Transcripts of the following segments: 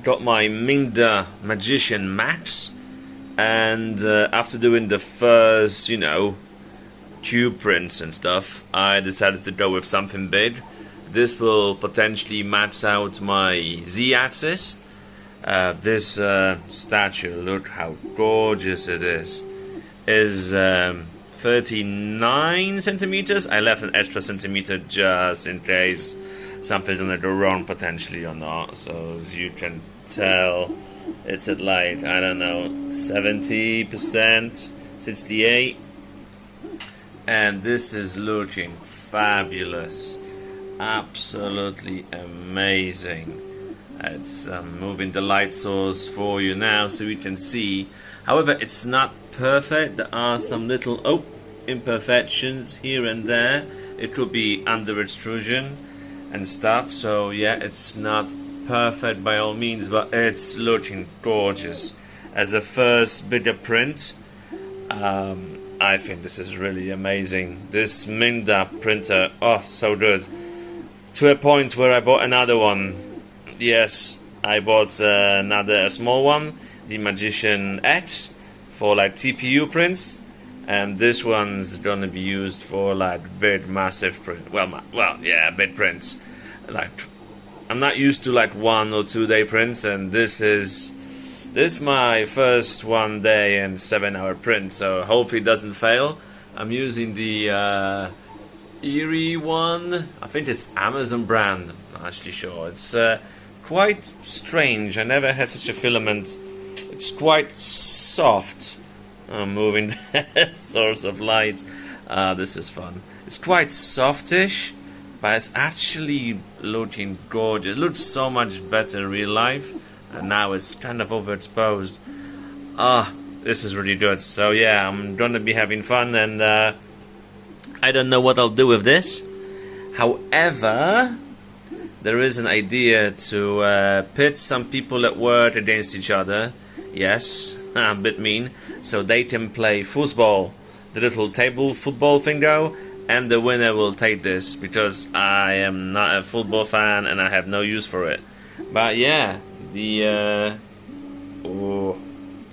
got my Mingda Magician Max, and after doing the first, cube prints and stuff, I decided to go with something big. This will potentially max out my Z-axis. This statue, look how gorgeous it is 39 centimeters. I left an extra centimeter just in case something's gonna go wrong potentially or not. So as you can tell, it's at like, I don't know, 70%, 68, and this is looking fabulous, absolutely amazing. It's moving the light source for you now so you can see. However, it's not perfect. There are some little imperfections here and there. It could be under extrusion and stuff, so yeah, it's not perfect by all means, but it's looking gorgeous. As a first bigger print, I think this is really amazing. This Mingda printer, oh, so good. To a point where I bought another one. Yes, I bought a small one, the Magician X, for like TPU prints, and this one's gonna be used for like big, massive print. Well, yeah, big prints. Like, I'm not used to like 1 or 2 day prints, and this is my first 1 day and 7-hour print. So hopefully it doesn't fail. I'm using the ERYONE. I think it's Amazon brand. I'm not actually sure. It's quite strange. I never had such a filament. It's quite soft. I'm moving the source of light. This is fun. It's quite softish, but it's actually looking gorgeous. It looks so much better in real life, and now it's kind of overexposed. This is really good. So yeah, I'm gonna be having fun, and I don't know what I'll do with this. However, there is an idea to pit some people at work against each other. Yes, a bit mean. So they can play football, the little table football thingo, and the winner will take this, because I am not a football fan and I have no use for it. But yeah, the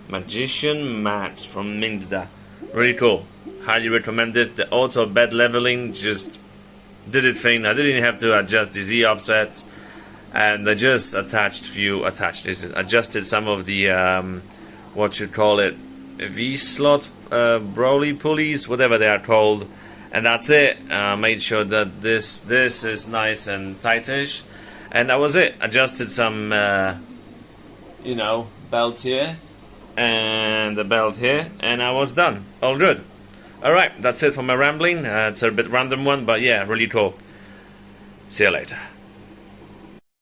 Magician Max from Mingda, really cool. Highly recommend it. The auto bed leveling just did its thing. I didn't have to adjust the Z offset, and I just adjusted some of the what you call it, V-slot Broly pulleys, whatever they are called, and that's it. Made sure that this is nice and tightish, and that was it. Adjusted some belt here and the belt here, and I was done. All good. Alright, that's it for my rambling. It's a bit random one, but yeah, really cool. See you later.